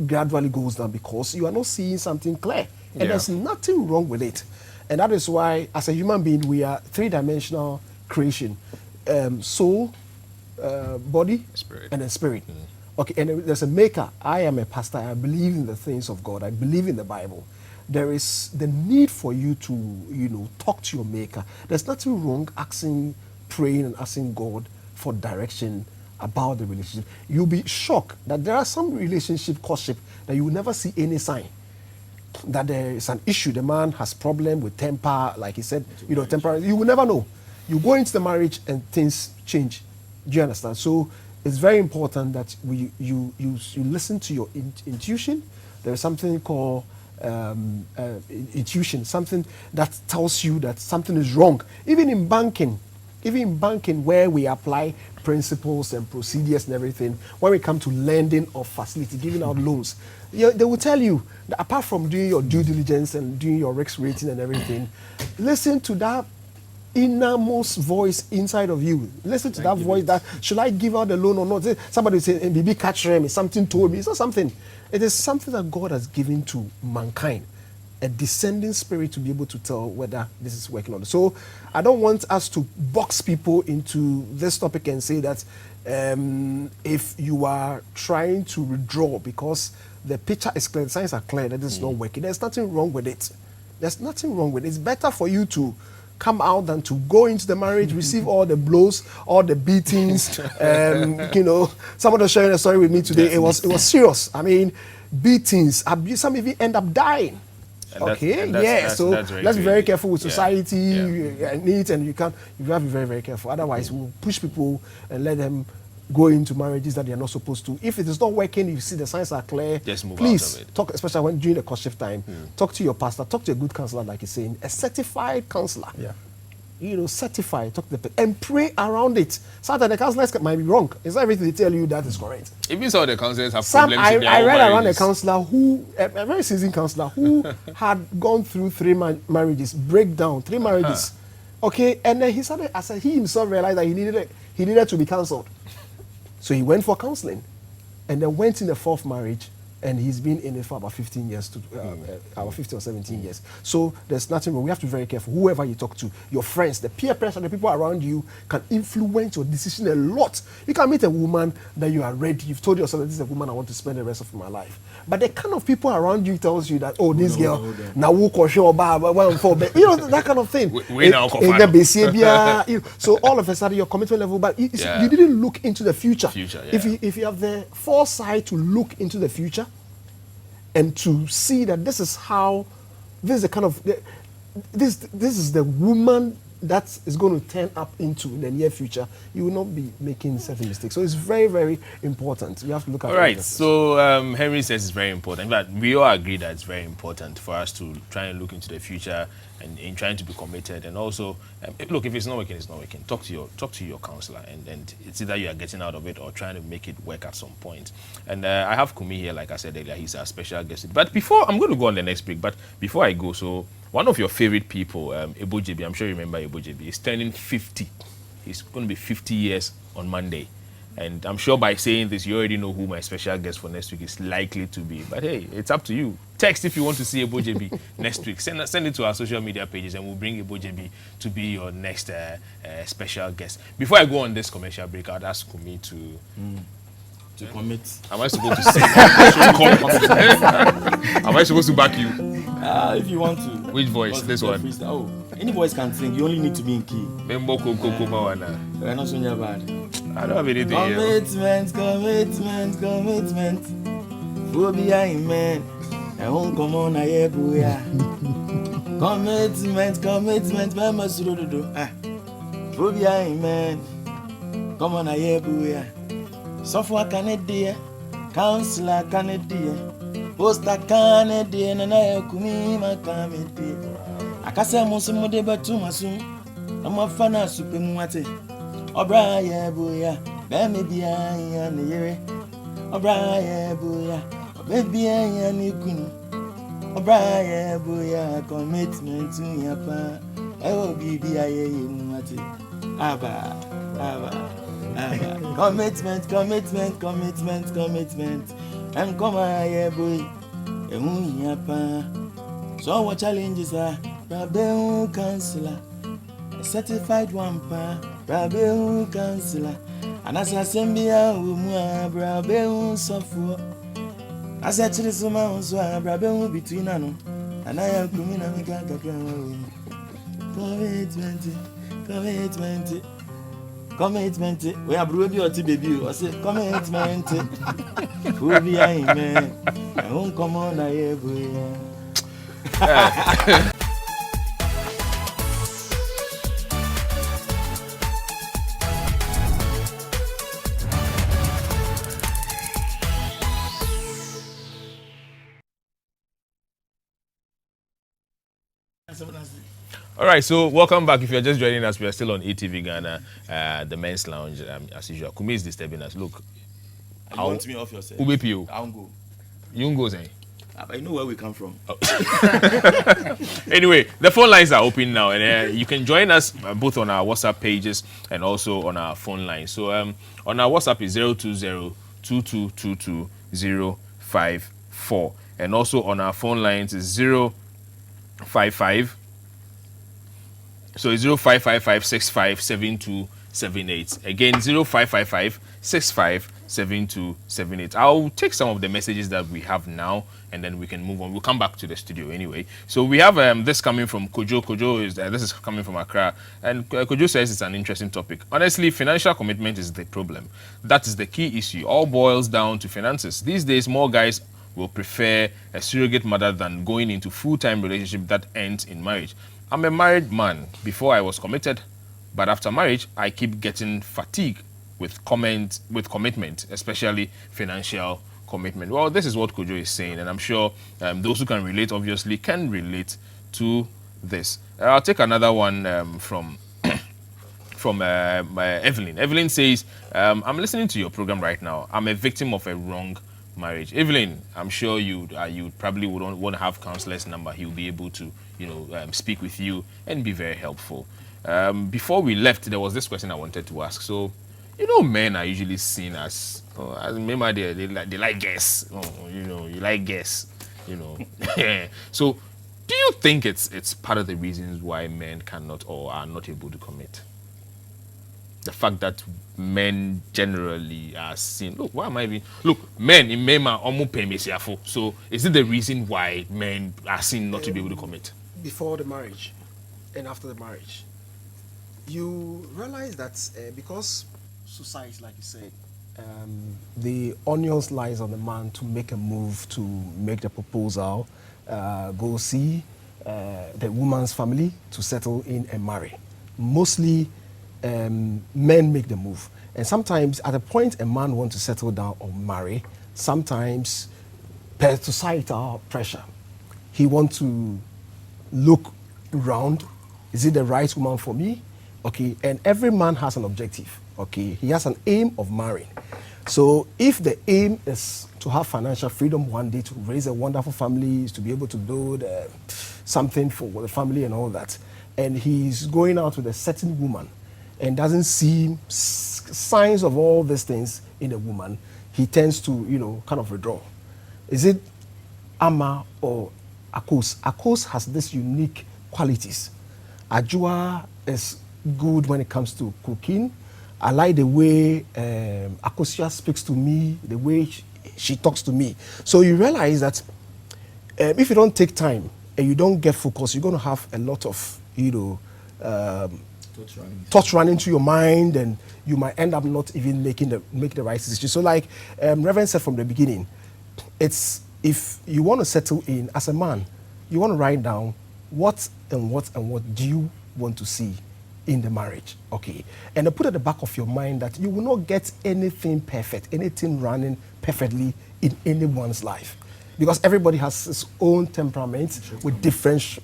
gradually goes down because you are not seeing something clear. And Yeah. there's nothing wrong with it. And that is why, as a human being, we are three-dimensional creation. Soul, body, Spirit. and then spirit. Okay, and there's a maker. I am a pastor. I believe in the things of God. I believe in the Bible. There is the need for you to, talk to your maker. There's nothing wrong praying and asking God for direction about the relationship. You'll be shocked that there are some relationship courtship that you will never see any sign that there is an issue. The man has problem with temper, like he said, temper. You will never know. You go into the marriage and things change. Do you understand? So it's very important that you listen to your intuition. There is something called intuition, something that tells you that something is wrong. Even in banking where we apply principles and procedures and everything, when we come to lending or facility, giving out loans, they will tell you that apart from doing your due diligence and doing your risk rating and everything, listen to that innermost voice inside of you. Listen to that voice that, should I give out the loan or not? Somebody say, "Baby, catch me, something told me." It's not something. It is something that God has given to mankind, a descending spirit to be able to tell whether this is working or not. So I don't want us to box people into this topic and say that if you are trying to withdraw because the picture is clear, the signs are clear that this is not working, there's nothing wrong with it. There's nothing wrong with it. It's better for you to come out than to go into the marriage, receive all the blows, all the beatings. Someone was sharing a story with me today. It was serious. I mean, beatings, abuse. Some even end up dying. And So let's be very careful with society. Yeah. And you have to be very, very careful. Otherwise, we'll push people and let them go into marriages that they are not supposed to. If it is not working, you see the signs are clear, just move please out of it. talk, especially when during the courtship time. Talk to your pastor, talk to a good counselor, like he's saying, a certified counselor. Yeah. Certified, talk to the and pray around it. Sometimes the counselors might be wrong. It's not everything they tell you that is correct. Even some of the counselors have Some problems in their I own read around a marriages. counselor a very seasoned counselor who had gone through 3 marriages, breakdown, 3 marriages. Okay, and then he himself realized that he needed to be counseled. So he went for counseling, and then went in the 4th marriage, and he's been in it for about 15 years, about 15 or 17 years. So there's nothing wrong. We have to be very careful. Whoever you talk to, your friends, the peer pressure, the people around you can influence your decision a lot. You can meet a woman that you are ready. You've told yourself that this is a woman I want to spend the rest of my life. But the kind of people around you tells you that, oh, this girl, now that kind of thing. So all of a sudden your commitment level, but you didn't look into the future. If you have the foresight to look into the future and to see that this is the woman that is going to turn up into the near future, you will not be making certain mistakes. So it's very, very important. You have to look at it. All right. So Henry says it's very important. In fact, we all agree that it's very important for us to try and look into the future and in trying to be committed. And also, look, if it's not working, it's not working. Talk to your counselor, and it's either you are getting out of it or trying to make it work at some point. And I have Kumi here, like I said earlier. He's our special guest. But I'm going to go on the next break. But before I go, so one of your favorite people, Ebo JB, I'm sure you remember Ebo JB, is turning 50. He's going to be 50 years on Monday. And I'm sure by saying this, you already know who my special guest for next week is likely to be. But hey, it's up to you. Text if you want to see Ebo JB next week. Send it to our social media pages and we'll bring Ebo JB to be your next special guest. Before I go on this commercial break, I'd ask Kumi to commit. Am I supposed to say? Am I supposed to back you? If you want to. Which voice? This one? Any voice can sing. You only need to be in key. We're not so bad. I don't have anything here. Commitment. Phobia in men. I won't come on a year. Commitment. Mama Sudodo. Phobia in men. Come on a year. Software Canada. Counselor Canada. Poster Canada. And I Kumima Kamete. Akasa Mosimo de Batumasu. I'm a fan of Supermuate. Obraya boya, baby biya ni yere. Obraya boya, baby biya ni kunu. Obraya boya, commitment to yapa. I will be biya ye mate. Aba. Commitment, commitment, commitment, commitment. And come on, yeah, boy. So what challenges are Rabel counselor, a certified one pa, Rabel counselor, and as I send me out, Rabel software. As I tell some mounts, Rabel between Anu, and I am coming and make a commitment, commitment. Commitment, we are brody or baby. I say commitment. Who be I man? I won't come on. I every. All right, so welcome back. If you're just joining us, we are still on ATV Ghana, the men's lounge, as usual. Kumi is disturbing us. Look, You want me off yourself? Ubepio. I won't go. You won't go, say. I know where we come from. Oh. Anyway, the phone lines are open now, and you can join us both on our WhatsApp pages and also on our phone line. So on our WhatsApp is 020-2222-054, and also on our phone lines is 055. So it's 0555-657278. Again, 0555-657278. I'll take some of the messages that we have now, and then we can move on. We'll come back to the studio anyway. So we have this coming from Kojo. Kojo is this is coming from Accra, and Kojo says it's an interesting topic. Honestly, financial commitment is the problem. That is the key issue. All boils down to finances. These days, more guys will prefer a surrogate mother than going into full-time relationship that ends in marriage. I'm a married man. Before I was committed, but after marriage, I keep getting fatigued with commitment, especially financial commitment. Well, this is what Kojo is saying, and I'm sure those who can relate, obviously, can relate to this. I'll take another one from Evelyn. Evelyn says, I'm listening to your program right now. I'm a victim of a wrong marriage. Evelyn, I'm sure you probably would want to have counselor's number. He'll be able to, speak with you and be very helpful. Before we left, there was this question I wanted to ask. So, men are usually seen as remember they like guests. You like guests. So, do you think it's part of the reasons why men cannot or are not able to commit? The fact that men generally are seen. Look, why am I being? Look, men in Mema almost pay me. So, is it the reason why men are seen not to be able to commit? Before the marriage and after the marriage, you realize that because society, like you said, the onions lies on the man to make a move, to make the proposal, go see the woman's family to settle in and marry. Mostly men make the move. And sometimes at a point a man wants to settle down or marry, sometimes per societal pressure, he wants to look around. Is it the right woman for me? Okay, and every man has an objective. Okay, he has an aim of marrying. So if the aim is to have financial freedom one day, to raise a wonderful family, to be able to build something for the family and all that, and he's going out with a certain woman and doesn't see signs of all these things in a woman, he tends to, kind of withdraw. Is it Ama or Akos? Akos has this unique qualities. Ajua is good when it comes to cooking. I like the way Akosia speaks to me, the way she talks to me. So you realize that if you don't take time and you don't get focused, you're going to have a lot of, thoughts running through your mind, and you might end up not even make the right decision. So like Reverend said from the beginning, it's if you want to settle in as a man, you want to write down what do you want to see in the marriage, okay? And then put at the back of your mind that you will not get anything perfect, anything running perfectly in anyone's life. Because everybody has his own temperament with different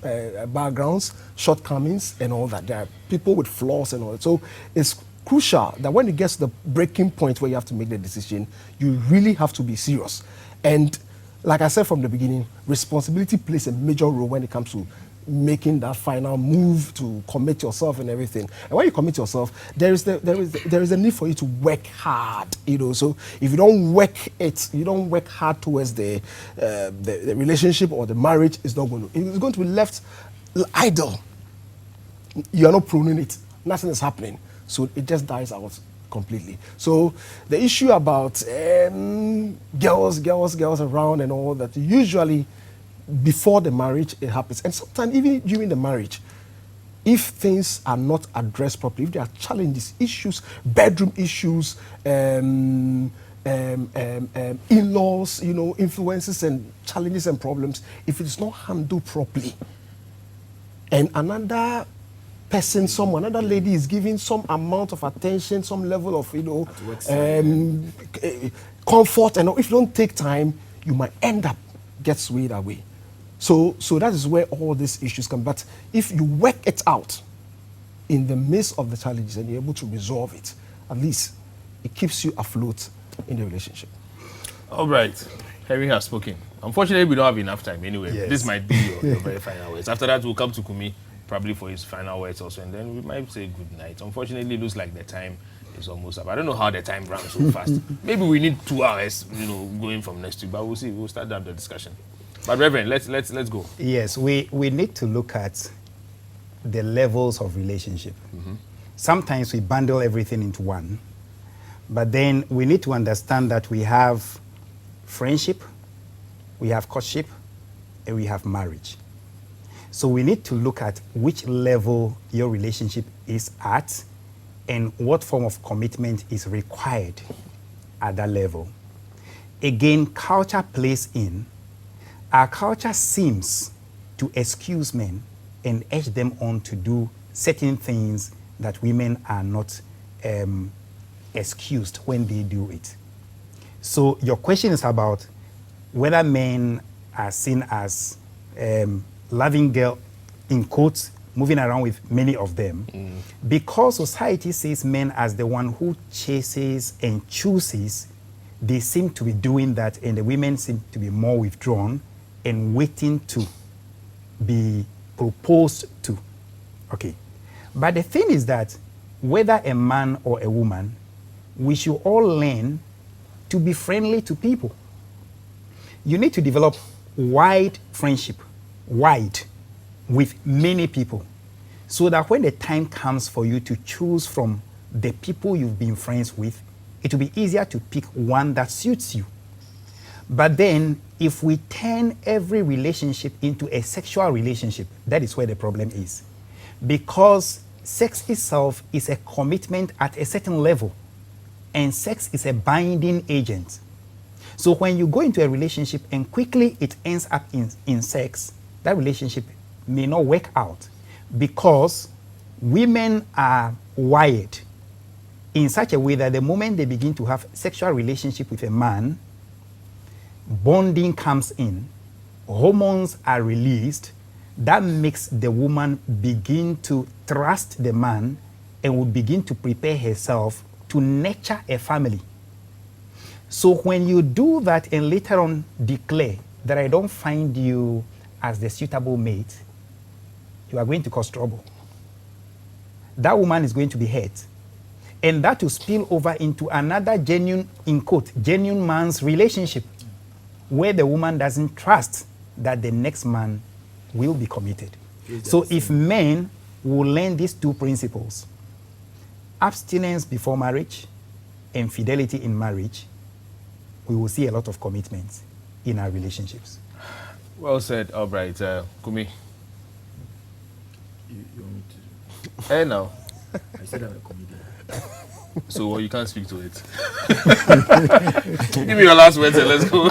backgrounds, shortcomings, and all that. There are people with flaws and all that. So it's crucial that when you get to the breaking point where you have to make the decision, you really have to be serious. And like I said from the beginning, responsibility plays a major role when it comes to making that final move to commit yourself and everything. And when you commit yourself, there is a need for you to work hard, you know. So if you don't work hard towards the relationship or the marriage, it's going to be left idle. You are not pruning it. Nothing is happening. So it just dies out completely. So the issue about girls around and all that, usually before the marriage it happens, and sometimes even during the marriage, if things are not addressed properly, if there are challenges, issues, bedroom issues, in-laws, you know, influences and challenges and problems, if it's not handled properly, and another person, another lady is giving some amount of attention, some level of, you know, comfort, and if you don't take time, you might end up get swayed away. So that is where all these issues come. But if you work it out in the midst of the challenges and you're able to resolve it, at least it keeps you afloat in the relationship. All right. Harry has spoken. Unfortunately, we don't have enough time anyway. Yes. This might be your very final words. After that, we'll come to Kumi, probably for his final words also, and then we might say good night. Unfortunately, it looks like the time is almost up. I don't know how the time runs so fast. Maybe we need 2 hours, you know, going from next week, but we'll see. We'll start the discussion. But Reverend, let's go. Yes, we need to look at the levels of relationship. Sometimes we bundle everything into one, but then we need to understand that we have friendship, we have courtship, and we have marriage. So we need to look at which level your relationship is at and what form of commitment is required at that level. Again, culture plays in. Our culture seems to excuse men and urge them on to do certain things that women are not excused when they do it. So your question is about whether men are seen as loving girl, in quotes, moving around with many of them, because society sees men as the one who chases and chooses. They seem to be doing that, and the women seem to be more withdrawn and waiting to be proposed to. Okay. But the thing is that whether a man or a woman, we should all learn to be friendly to people. You need to develop wide friendship, with many people, so that when the time comes for you to choose from the people you've been friends with, it will be easier to pick one that suits you. But then, if we turn every relationship into a sexual relationship, that is where the problem is. Because sex itself is a commitment at a certain level, and sex is a binding agent. So when you go into a relationship and quickly it ends up in sex, that relationship may not work out, because women are wired in such a way that the moment they begin to have sexual relationship with a man, bonding comes in, hormones are released, that makes the woman begin to trust the man and will begin to prepare herself to nurture a family. So when you do that and later on declare that I don't find you as the suitable mate, you are going to cause trouble. That woman is going to be hurt. And that will spill over into another genuine, in quote, genuine man's relationship, where the woman doesn't trust that the next man will be committed. So if men will learn these 2 principles, abstinence before marriage and fidelity in marriage, we will see a lot of commitments in our relationships. Well said, Albright. Kumi. You want me to? Hey, now. I said I'm a comedian. So you can't speak to it. Give me your last words and let's go.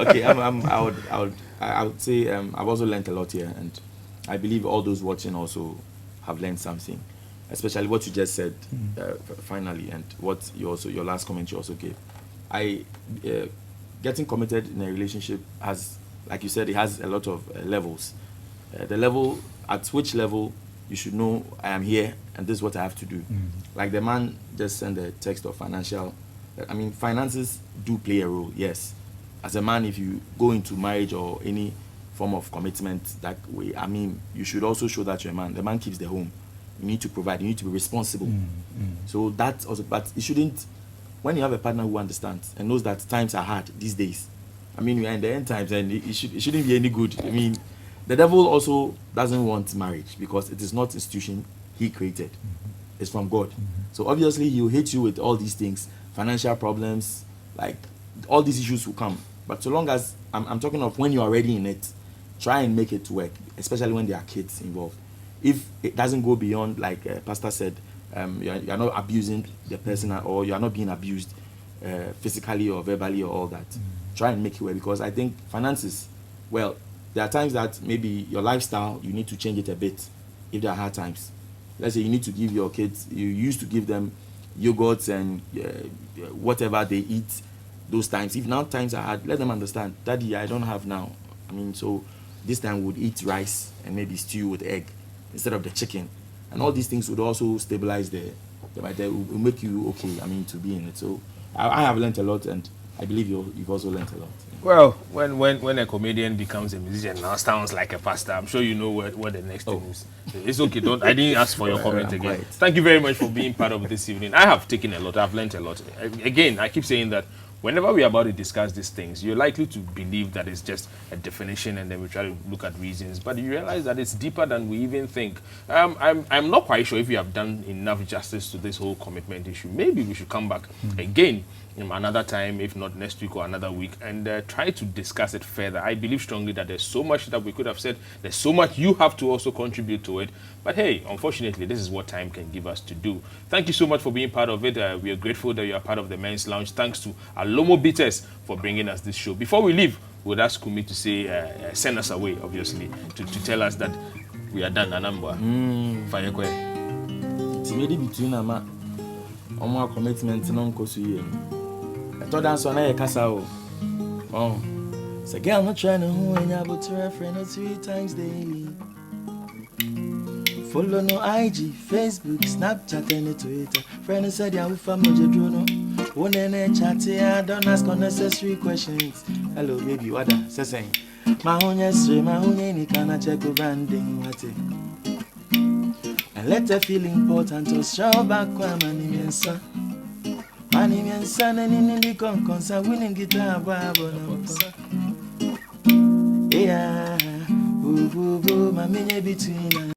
Okay, I would say I've also learned a lot here, and I believe all those watching also have learned something, especially what you just said finally, and what you also, your last comment you also gave. Getting committed in a relationship has, like you said, it has a lot of levels. The level, at which level you should know I am here and this is what I have to do. Like the man just sent a text of financial, I mean, finances do play a role, yes. As a man, if you go into marriage or any form of commitment that way. I mean, you should also show that you're a man. The man keeps the home. You need to provide. You need to be responsible. So that also, but it shouldn't. When you have a partner who understands and knows that times are hard these days, I mean, we're in the end times, and it shouldn't be any good. I mean, the devil also doesn't want marriage because it is not institution he created. It's from God. So obviously he'll hate you with all these things, financial problems, like all these issues will come. But so long as I'm talking of when you're already in it, try and make it work, especially when there are kids involved. If it doesn't go beyond, like Pastor said, you're not abusing the person or you are not being abused physically or verbally or all that. Try and make it work, because I think finances, well, there are times that maybe your lifestyle, you need to change it a bit if there are hard times. Let's say you need to give your kids, you used to give them yogurts and whatever they eat those times. If now times are hard, let them understand, Daddy, I don't have now. I mean, so this time we would eat rice and maybe stew with egg instead of the chicken. And all these things would also stabilize will make you okay, I mean, to be in it. So I have learned a lot, and I believe you've also learned a lot. Well, when a comedian becomes a musician now sounds like a pastor, I'm sure you know what the next thing is. It's okay, I didn't ask for your comment again. Right. Thank you very much for being part of this evening. I have taken a lot, I've learned a lot. Again, I keep saying that whenever we're about to discuss these things, you're likely to believe that it's just a definition and then we try to look at reasons, but you realize that it's deeper than we even think. I'm not quite sure if you have done enough justice to this whole commitment issue. Maybe we should come back again another time, if not next week or another week, and try to discuss it further. I believe strongly that there's so much that we could have said. There's so much you have to also contribute to it. But hey, unfortunately, this is what time can give us to do. Thank you so much for being part of it. We are grateful that you are part of the Men's Lounge. Thanks to Alomo Bitters for bringing us this show. Before we leave, we'll ask Kumi to say, send us away, obviously, to tell us that we are done. Anambwa. Fayekwe. It's maybe between our commitment and Uncle Suye. I thought that's on a casa. Oh, so girl, not trying to win able to reference 3 times daily. Follow no IG, Facebook, Snapchat, and Twitter. Friend said, "I will find my Jedruno." One and chat here, don't ask unnecessary questions. Hello, baby, what are saying? My own yesterday, my own any kind of check branding. What it? And let her feel important to show back when my son. Money and son and in the concern winning guitar, yeah, my mini between